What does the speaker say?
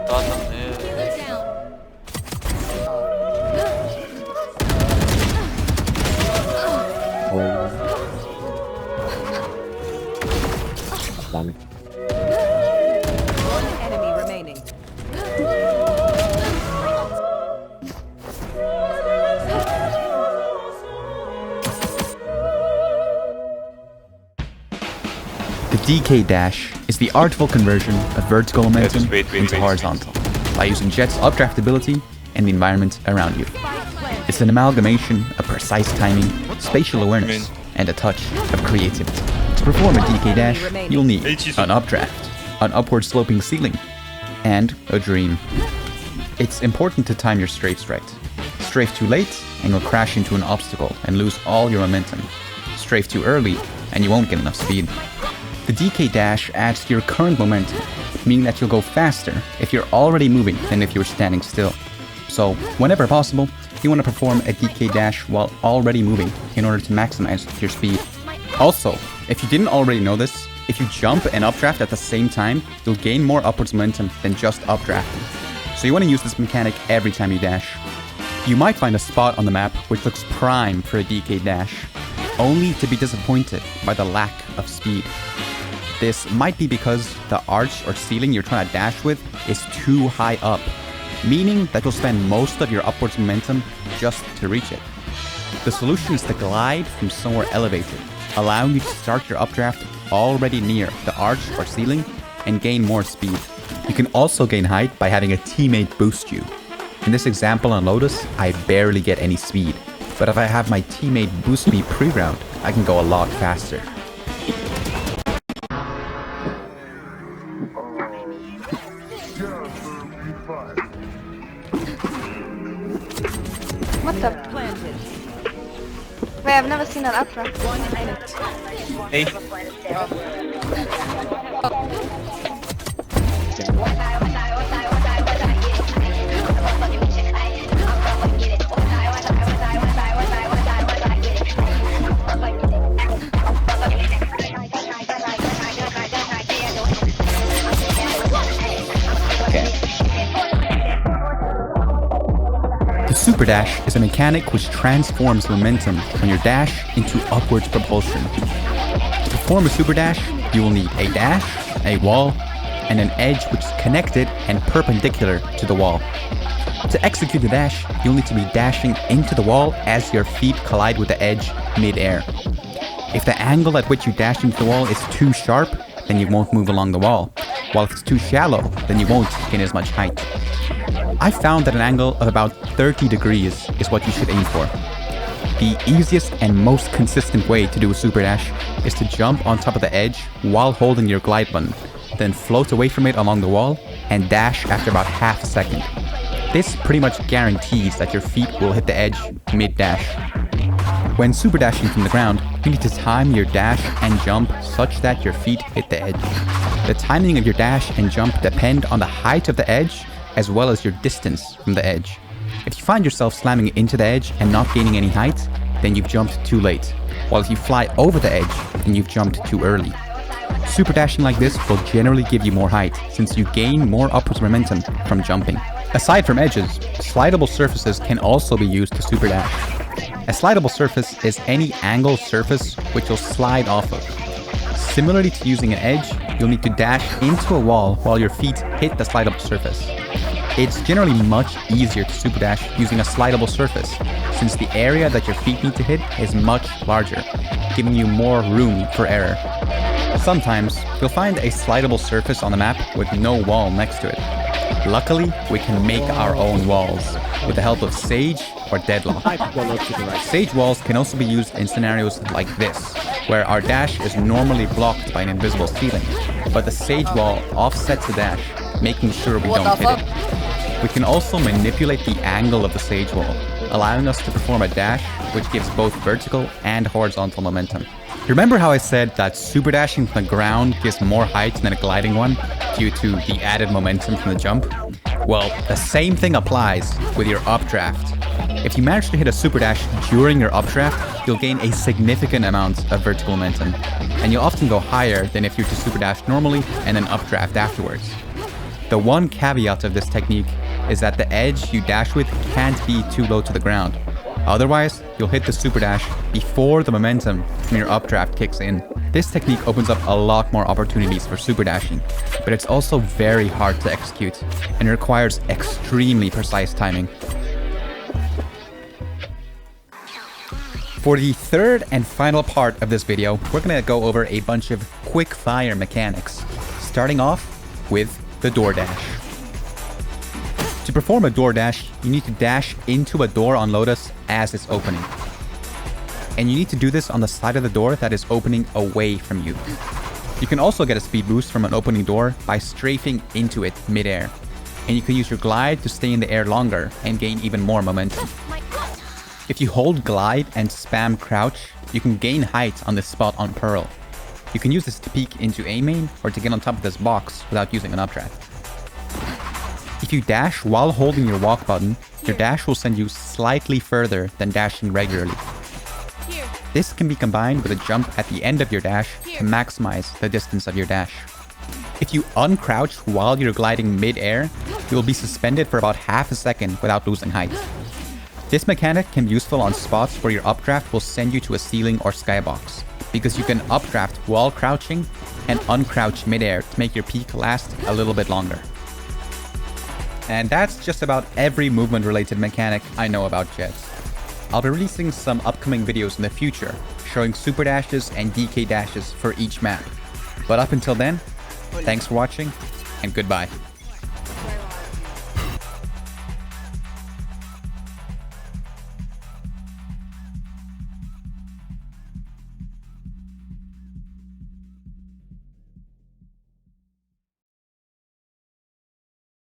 One enemy remaining. The DK dash is the artful conversion of vertical momentum into horizontal by using Jett's updraft ability and the environment around you. It's an amalgamation of precise timing, spatial awareness, and a touch of creativity. To perform a DK dash, you'll need an updraft, an upward sloping ceiling, and a dream. It's important to time your strafes right. Strafe too late, and you'll crash into an obstacle and lose all your momentum. Strafe too early, and you won't get enough speed. The DK dash adds to your current momentum, meaning that you'll go faster if you're already moving than if you're standing still. So, whenever possible, you want to perform a DK dash while already moving in order to maximize your speed. Also, if you didn't already know this, if you jump and updraft at the same time, you'll gain more upwards momentum than just updrafting. So you want to use this mechanic every time you dash. You might find a spot on the map which looks prime for a DK dash, only to be disappointed by the lack of speed. This might be because the arch or ceiling you're trying to dash with is too high up, meaning that you'll spend most of your upwards momentum just to reach it. The solution is to glide from somewhere elevated, allowing you to start your updraft already near the arch or ceiling and gain more speed. You can also gain height by having a teammate boost you. In this example on Lotus, I barely get any speed, but if I have my teammate boost me pre-round, I can go a lot faster. What the? Planted. Wait, I've never seen an updraft. Hey. The Superdash is a mechanic which transforms momentum on your dash into upwards propulsion. To perform a Superdash, you will need a dash, a wall, and an edge which is connected and perpendicular to the wall. To execute the dash, you'll need to be dashing into the wall as your feet collide with the edge mid-air. If the angle at which you dash into the wall is too sharp, then you won't move along the wall, while if it's too shallow, then you won't gain as much height. I found that an angle of about 30 degrees is what you should aim for. The easiest and most consistent way to do a super dash is to jump on top of the edge while holding your glide button, then float away from it along the wall and dash after about half a second. This pretty much guarantees that your feet will hit the edge mid-dash. When super dashing from the ground, you need to time your dash and jump such that your feet hit the edge. The timing of your dash and jump depend on the height of the edge as well as your distance from the edge. If you find yourself slamming into the edge and not gaining any height, then you've jumped too late. While if you fly over the edge, then you've jumped too early. Super dashing like this will generally give you more height, since you gain more upwards momentum from jumping. Aside from edges, slidable surfaces can also be used to super dash. A slidable surface is any angled surface which you'll slide off of. Similarly to using an edge, you'll need to dash into a wall while your feet hit the slidable surface. It's generally much easier to super dash using a slidable surface, since the area that your feet need to hit is much larger, giving you more room for error. Sometimes, you'll find a slidable surface on the map with no wall next to it. Luckily, we can make our own walls, with the help of Sage or Deadlock. Sage walls can also be used in scenarios like this, where our dash is normally blocked by an invisible ceiling, but the Sage wall offsets the dash, making sure we don't hit it. We can also manipulate the angle of the Sage wall, allowing us to perform a dash which gives both vertical and horizontal momentum. Remember how I said that super dashing from the ground gives more height than a gliding one due to the added momentum from the jump? Well, the same thing applies with your updraft. If you manage to hit a super dash during your updraft, you'll gain a significant amount of vertical momentum, and you'll often go higher than if you were to super dash normally and then updraft afterwards. The one caveat of this technique is that the edge you dash with can't be too low to the ground. Otherwise, you'll hit the super dash before the momentum from your updraft kicks in. This technique opens up a lot more opportunities for super dashing, but it's also very hard to execute and requires extremely precise timing. For the third and final part of this video, we're gonna go over a bunch of quick fire mechanics, starting off with the door dash. To perform a door dash, you need to dash into a door on Lotus as it's opening. And you need to do this on the side of the door that is opening away from you. You can also get a speed boost from an opening door by strafing into it mid-air. And you can use your glide to stay in the air longer and gain even more momentum. If you hold glide and spam crouch, you can gain height on this spot on Pearl. You can use this to peek into A main or to get on top of this box without using an updraft. If you dash while holding your walk button, your dash will send you slightly further than dashing regularly. This can be combined with a jump at the end of your dash to maximize the distance of your dash. If you uncrouch while you're gliding mid-air, you will be suspended for about half a second without losing height. This mechanic can be useful on spots where your updraft will send you to a ceiling or skybox, because you can updraft while crouching and uncrouch mid-air to make your peak last a little bit longer. And that's just about every movement related mechanic I know about Jett. I'll be releasing some upcoming videos in the future showing super dashes and DK dashes for each map. But up until then, thanks for watching and goodbye.